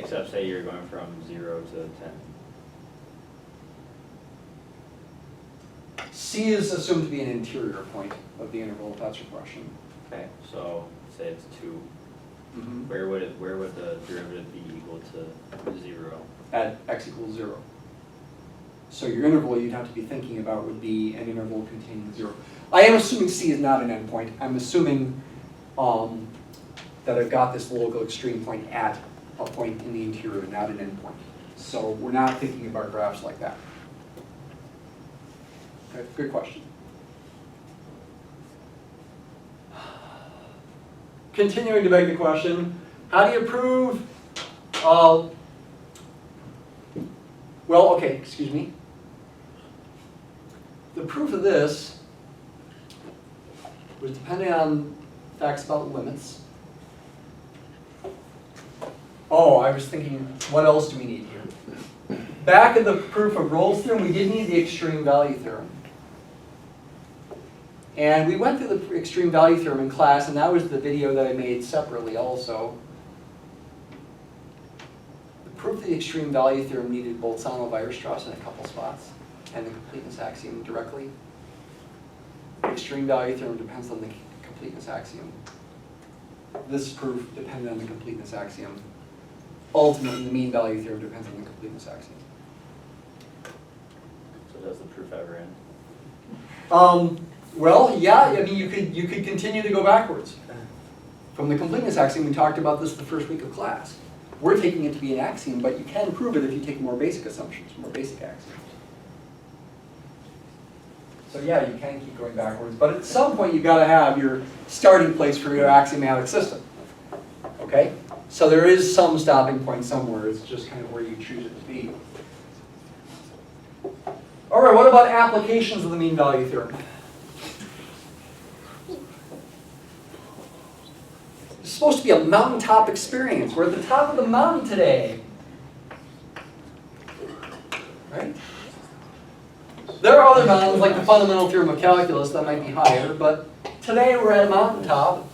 Except say you're going from 0 to 10. C is assumed to be an interior point of the interval, if that's your question. Okay, so say it's 2. Mm-hmm. Where would the derivative be equal to 0? At x equals 0. So your interval you'd have to be thinking about would be an interval containing 0. I am assuming C is not an endpoint. I'm assuming that I've got this local extreme point at a point in the interior, not an endpoint. So we're not thinking about graphs like that. Okay, good question. Continuing to beg the question, how do you prove, well, okay, excuse me. The proof of this was depending on facts about limits. Oh, I was thinking, what else do we need here? Back in the proof of Rolle's theorem, we did need the extreme value theorem. And we went through the extreme value theorem in class, and that was the video that I made separately also. The proof of the extreme value theorem needed Bolzano-Weierstrass in a couple spots, and the completeness axiom directly. The extreme value theorem depends on the completeness axiom. This proof depended on the completeness axiom. Ultimately, the mean value theorem depends on the completeness axiom. So does the proof ever end? Well, yeah. I mean, you could continue to go backwards from the completeness axiom. We talked about this the first week of class. We're taking it to be an axiom, but you can prove it if you take more basic assumptions, more basic axioms. So yeah, you can keep going backwards, but at some point you've got to have your starting place for your axiomatic system. Okay? So there is some stopping point somewhere. It's just kind of where you choose it to be. All right, what about applications of the mean value theorem? It's supposed to be a mountaintop experience. We're at the top of the mountain today. Right? There are other mountains, like the fundamental theorem of calculus, that might be higher, but today we're at a mountaintop.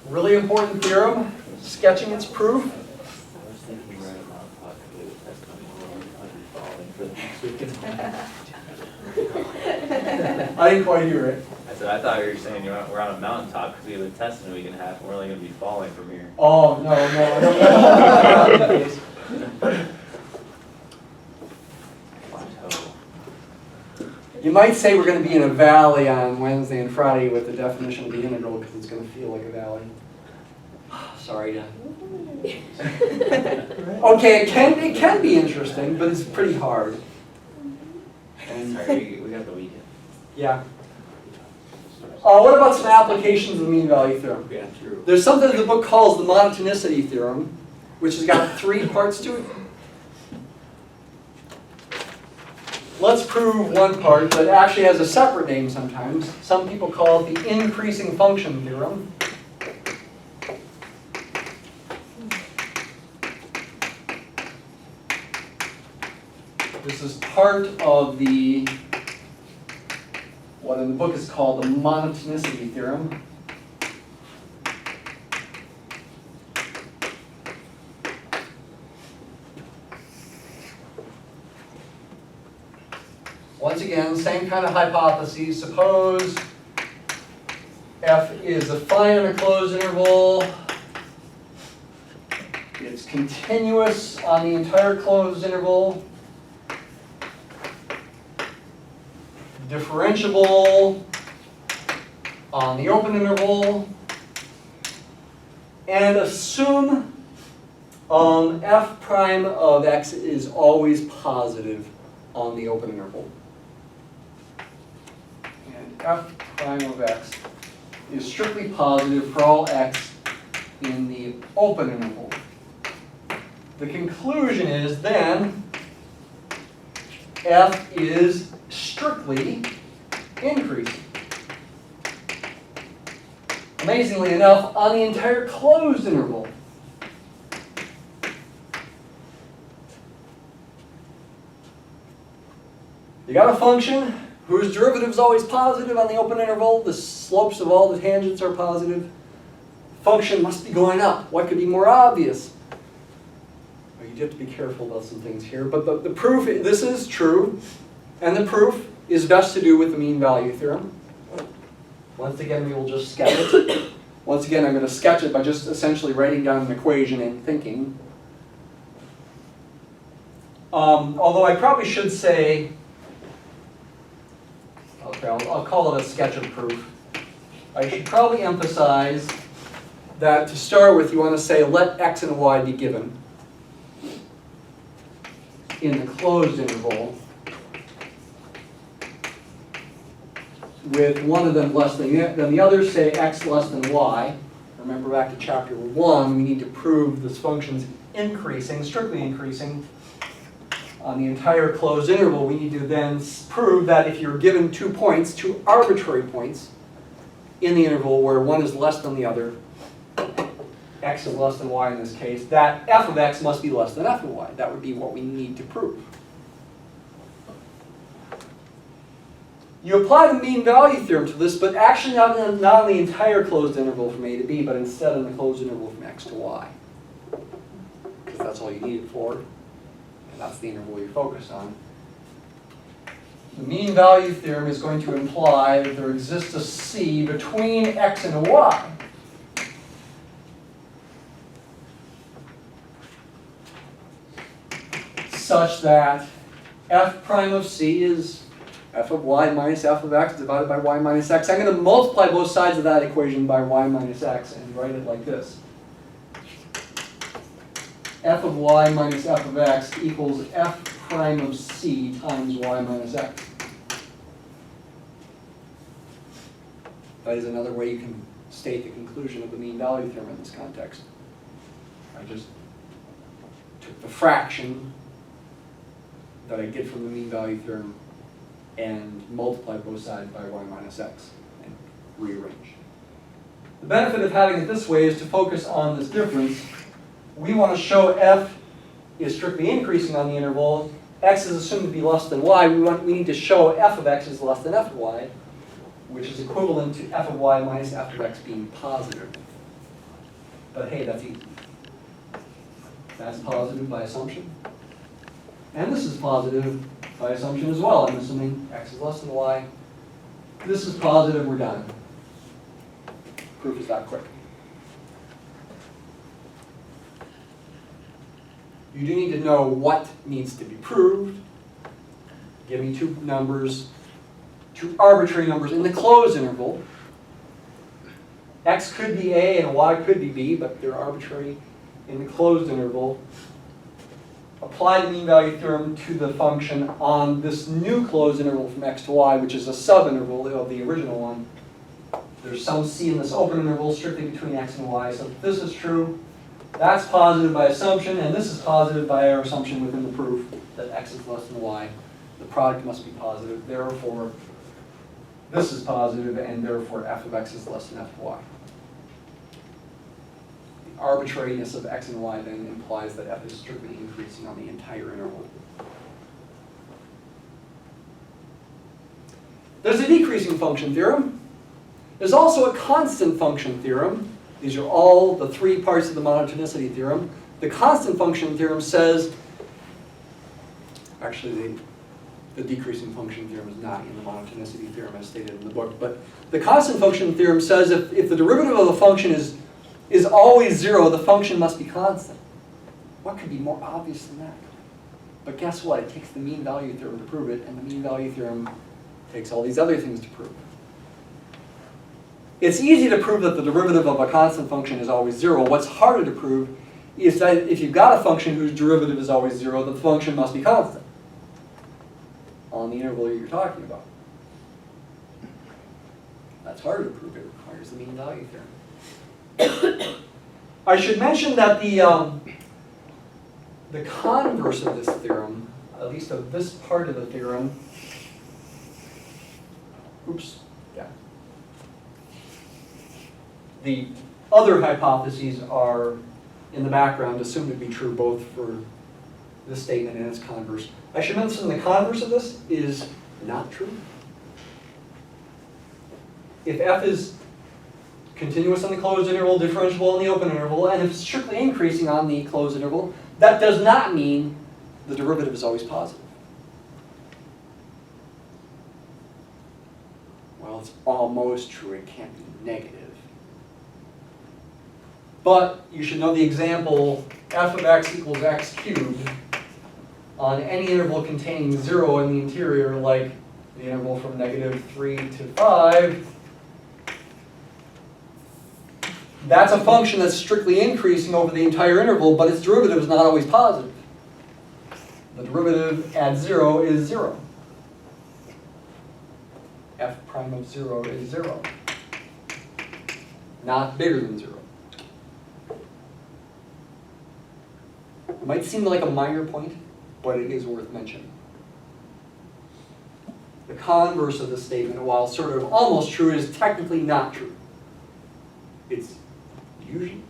Really important theorem, sketching its proof. I was thinking right about possibly the testimony I didn't quite hear it. I said, I thought you were saying we're on a mountaintop because we have a testing we can have, and we're only going to be falling from here. Oh, no, no. You might say we're going to be in a valley on Wednesday and Friday with the definition of the integral because it's going to feel like a valley. Sorry to... Okay, it can be interesting, but it's pretty hard. And Sorry, we got the weekend. yeah. What about some applications of the mean value theorem? Yeah, true. There's something that the book calls the Monotonicity Theorem, which has got 3 parts to it. Let's prove one part that actually has a separate name sometimes. Some people call it the Increasing Function Theorem. This is part of the, what in the book is called the Monotonicity Theorem. Once again, same kind of hypothesis. Suppose f is affine on a closed interval. It's continuous on the entire closed interval. Differentiable on the open interval. And assume f prime of x is always positive on the open interval. And f prime of x is strictly positive for all x in the open interval. The conclusion is then f is strictly increasing. Amazingly enough, on the entire closed interval. You got a function whose derivative is always positive on the open interval. The slopes of all the tangents are positive. Function must be going up. What could be more obvious? You have to be careful about some things here, but the proof, this is true, and the proof is best to do with the mean value theorem. Once again, we will just sketch it. Once again, I'm going to sketch it by just essentially writing down an equation and thinking. Although I probably should say, okay, I'll call it a sketch of proof. I should probably emphasize that to start with, you want to say let x and y be given in the closed interval with one of them less than the other, say x less than y. Remember back to chapter 1, we need to prove this function's increasing, strictly increasing on the entire closed interval. We need to then prove that if you're given 2 points, 2 arbitrary points in the interval where one is less than the other, x is less than y in this case, that f of x must be less than f of y. That would be what we need to prove. You apply the mean value theorem to this, but actually not on the entire closed interval from a to b, but instead on the closed interval from x to y. Because that's all you need it for, and that's the interval you're focused on. The mean value theorem is going to imply that there exists a c between x and a y. Such that f prime of c is f of y minus f of x divided by y minus x. I'm going to multiply both sides of that equation by y minus x and write it like this. F of y minus f of x equals f prime of c times y minus x. That is another way you can state the conclusion of the mean value theorem in this context. I just took the fraction that I get from the mean value theorem and multiply both sides by y minus x and rearrange. The benefit of having it this way is to focus on this difference. We want to show f is strictly increasing on the interval. X is assumed to be less than y. We need to show f of x is less than f of y, which is equivalent to f of y minus f of x being positive. But hey, that's easy. That's positive by assumption. And this is positive by assumption as well. I'm assuming x is less than y. This is positive, we're done. Proof is that quick. You do need to know what needs to be proved. Give me 2 numbers, 2 arbitrary numbers in the closed interval. X could be a and y could be b, but they're arbitrary in the closed interval. Apply the mean value theorem to the function on this new closed interval from x to y, which is a subinterval of the original one. There's some c in this open interval strictly between x and y. So if this is true, that's positive by assumption, and this is positive by our assumption within the proof that x is less than y. The product must be positive. Therefore, this is positive, and therefore f of x is less than f of y. The arbitrariness of x and y then implies that f is strictly increasing on the entire interval. There's a decreasing function theorem. There's also a constant function theorem. These are all the 3 parts of the monotonicity theorem. The constant function theorem says, actually the decreasing function theorem is not in the monotonicity theorem as stated in the book, but the constant function theorem says if the derivative of a function is always 0, the function must be constant. What could be more obvious than that? But guess what? It takes the mean value theorem to prove it, and the mean value theorem takes all these other things to prove. It's easy to prove that the derivative of a constant function is always 0. What's harder to prove is that if you've got a function whose derivative is always 0, the function must be constant on the interval you're talking about. That's harder to prove. It requires the mean value theorem. I should mention that the converse of this theorem, at least of this part of the theorem, the other hypotheses are in the background, assumed to be true both for this statement and its converse. I should mention the converse of this is not true. If f is continuous on the closed interval, differentiable on the open interval, and if it's strictly increasing on the closed interval, that does not mean the derivative is always positive. Well, it's almost true, it can't be negative. But you should know the example f of x equals x cubed on any interval containing 0 in the interior, like the interval from -3 to 5. That's a function that's strictly increasing over the entire interval, but its derivative is not always positive. The derivative at 0 is 0. F prime of 0 is 0. Not bigger than 0. It might seem like a minor point, but it is worth mentioning. The converse of the statement, while sort of almost true, is technically not true. It's usually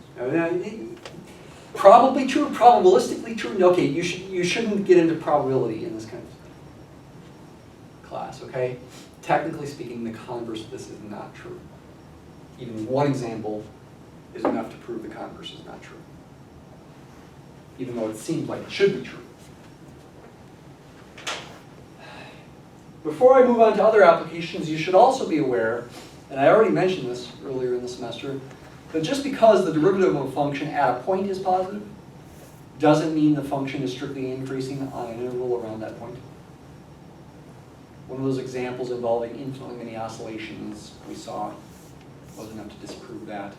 probably true, probabilistically true. Okay, you shouldn't get into probability in this kind of class, okay? Technically speaking, the converse of this is not true. Even one example is enough to prove the converse is not true, even though it seems like it should be true. Before I move on to other applications, you should also be aware, and I already mentioned this earlier in the semester, that just because the derivative of a function at a point is positive, doesn't mean the function is strictly increasing on an interval around that point. One of those examples involving infinitely many oscillations we saw was enough to disprove that.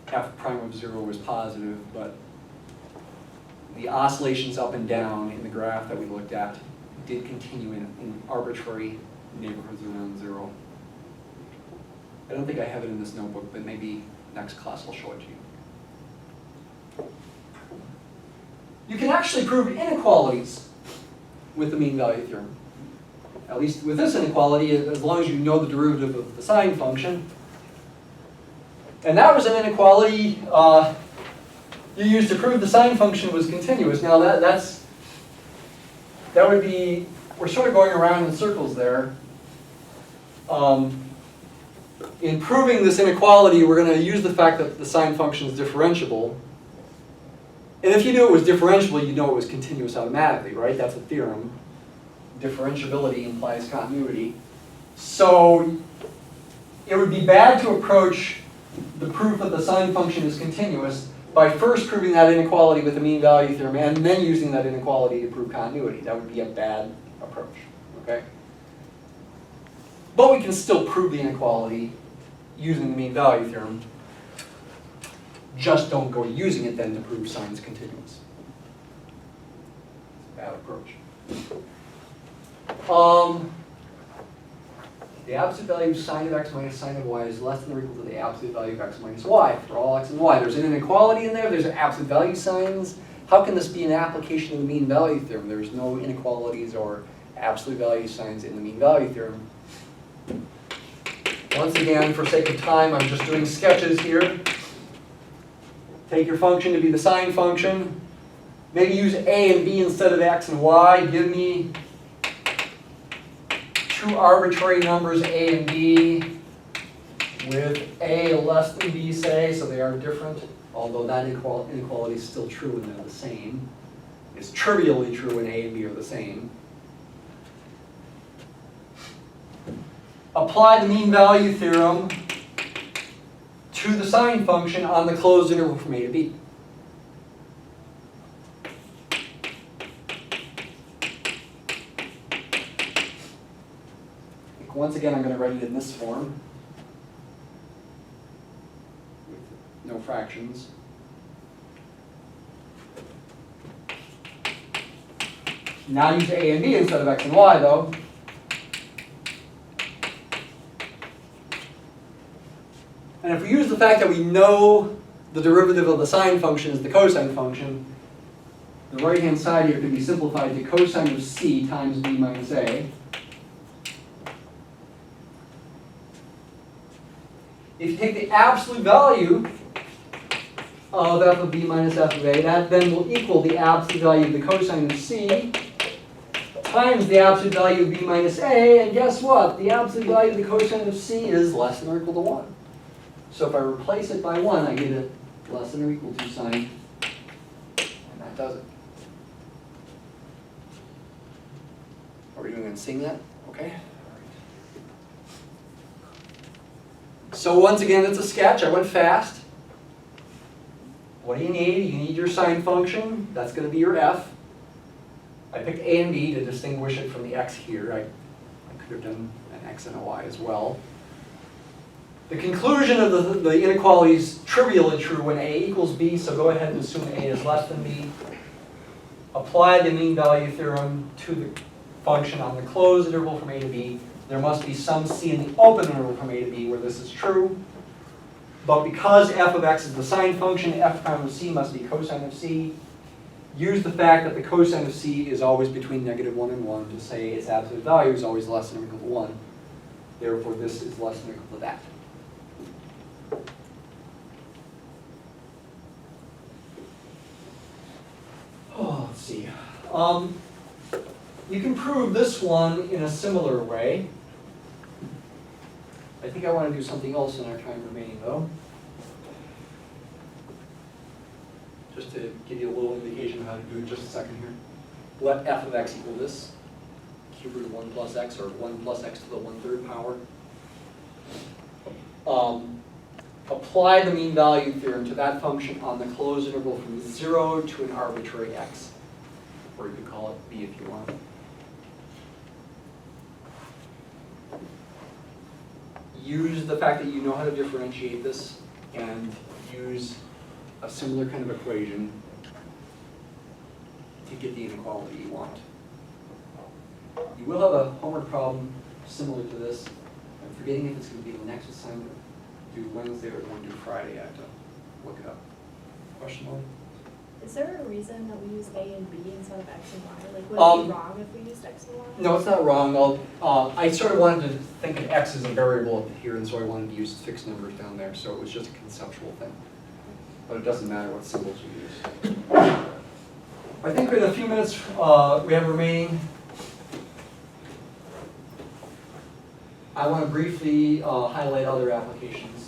F prime of 0 was positive, but the oscillations up and down in the graph that we looked at did continue in arbitrary neighborhoods around 0. I don't think I have it in this notebook, but maybe next class I'll show it to you. You can actually prove inequalities with the mean value theorem. At least with this inequality, as long as you know the derivative of the sine function. And that was an inequality you used to prove the sine function was continuous. Now that would be, we're sort of going around in circles there. In proving this inequality, we're going to use the fact that the sine function is differentiable. And if you knew it was differentiable, you know it was continuous automatically, right? That's a theorem. Differentiability implies continuity. So it would be bad to approach the proof that the sine function is continuous by first proving that inequality with the mean value theorem and then using that inequality to prove continuity. That would be a bad approach, okay? But we can still prove the inequality using the mean value theorem. Just don't go using it then to prove sine's continuous. It's a bad approach. The absolute value of sine of x minus sine of y is less than or equal to the absolute value of x minus y for all x and y. There's an inequality in there. There's absolute value signs. How can this be an application of the mean value theorem? There's no inequalities or absolute value signs in the mean value theorem. Once again, for sake of time, I'm just doing sketches here. Take your function to be the sine function. Maybe use a and b instead of x and y. Give me two arbitrary numbers a and b with a less than b, say, so they are different, although that inequality is still true when they're the same. It's trivially true when a and b are the same. Apply the mean value theorem to the sine function on the closed interval from a to b. Once again, I'm going to write it in this form with no fractions. Now use a and b instead of x and y, though. And if we use the fact that we know the derivative of the sine function is the cosine function, the right-hand side here can be simplified to cosine of c times b minus a. If you take the absolute value of f of b minus f of a, that then will equal the absolute value of the cosine of c times the absolute value of b minus a, and guess what? The absolute value of the cosine of c is less than or equal to 1. So if I replace it by 1, I get it less than or equal to sine, and that does it. Are we doing on seeing that? Okay. So once again, it's a sketch. I went fast. What do you need? You need your sine function. That's going to be your f. I picked a and b to distinguish it from the x here. I could have done an x and a y as well. The conclusion of the inequality is trivially true when a equals b, so go ahead and assume a is less than b. Apply the mean value theorem to the function on the closed interval from a to b. There must be some c in the open interval from a to b where this is true. But because f of x is the sine function, f prime of c must be cosine of c. Use the fact that the cosine of c is always between -1 and 1 to say its absolute value is always less than or equal to 1. Therefore, this is less than or equal to that. Oh, let's see. You can prove this one in a similar way. I think I want to do something else in our time remaining, though. Just to give you a little indication of how to do it, just a second here. Let f of x equal this, cube root of 1 plus x, or 1 plus x to the 1/3 power. Apply the mean value theorem to that function on the closed interval from 0 to an arbitrary x. Or you could call it b if you want. Use the fact that you know how to differentiate this and use a similar kind of equation to get the inequality you want. You will have a homework problem similar to this. I'm forgetting if it's going to be the next assignment, do Wednesday or do Friday. I have to look it up. Question one? Is there a reason that we use a and b instead of x and y? Like, would it be wrong if we used x and y? No, it's not wrong. I sort of wanted to think of x as a variable up here, and so I wanted to use fixed numbers down there, so it was just a conceptual thing. But it doesn't matter what symbols you use. I think in a few minutes we have remaining. I want to briefly highlight other applications.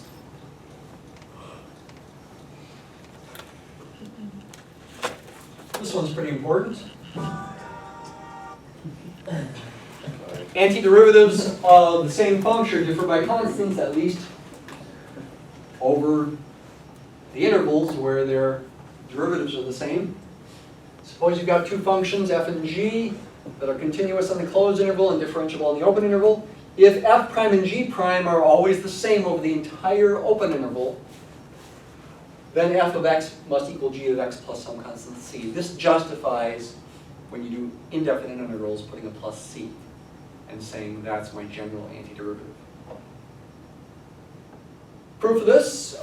This one's pretty important. Antiderivatives of the same function differ by constants, at least over the intervals where their derivatives are the same. Suppose you've got two functions, f and g, that are continuous on the closed interval and differentiable on the open interval. If f prime and g prime are always the same over the entire open interval, then f of x must equal g of x plus some constant c. This justifies, when you do indefinite integrals, putting a plus c and saying that's my general antiderivative. Proof of this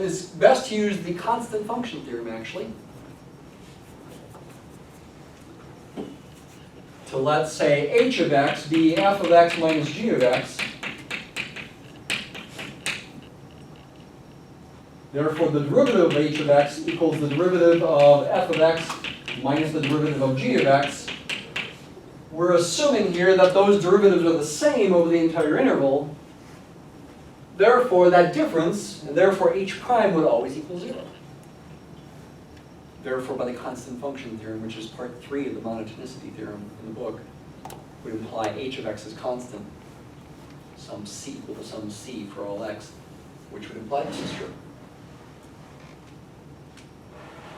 is best to use the constant function theorem, actually. To let's say h of x be f of x minus g of x. Therefore, the derivative of h of x equals the derivative of f of x minus the derivative of g of x. We're assuming here that those derivatives are the same over the entire interval. Therefore, that difference, and therefore h prime would always equal 0. Therefore, by the constant function theorem, which is part 3 of the Monotonicity Theorem in the book, would imply h of x is constant, some c equal to some c for all x, which would imply this is true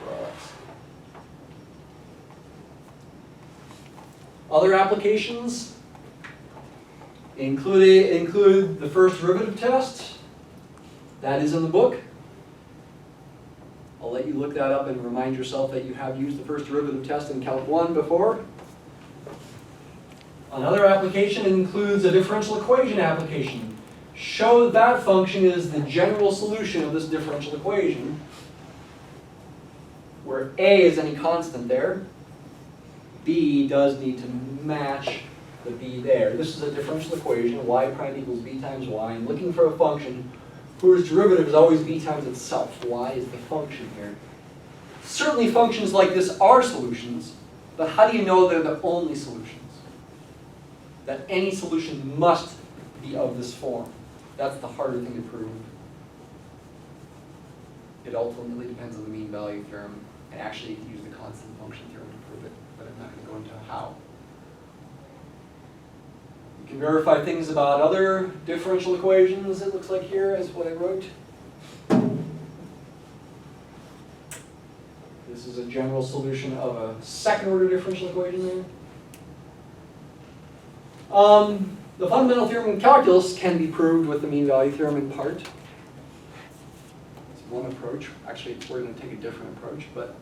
for all x. Other applications include the first derivative test. That is in the book. I'll let you look that up and remind yourself that you have used the first derivative test in Calc 1 before. Another application includes a differential equation application. Show that that function is the general solution of this differential equation, where a is any constant there. B does need to match the b there. This is a differential equation, y prime equals b times y. I'm looking for a function whose derivative is always b times itself. Y is the function here. Certainly functions like this are solutions, but how do you know they're the only solutions? that any solution must be of this form. That's the harder thing to prove. It ultimately depends on the mean value theorem, and actually you can use the constant function theorem to prove it, but I'm not going to go into how. You can verify things about other differential equations, it looks like here, is what I wrote. This is a general solution of a second order differential equation there. The fundamental theorem in calculus can be proved with the mean value theorem in part. It's one approach. Actually, we're going to take a different approach, but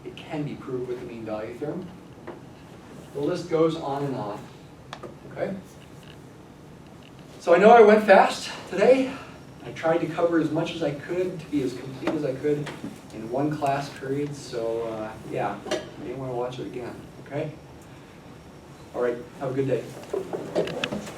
it can be proved with the mean value theorem. The list goes on and on. Okay? So I know I went fast today. I tried to cover as much as I could to be as complete as I could in one class period. So yeah, you may want to watch it again. Okay? All right, have a good day.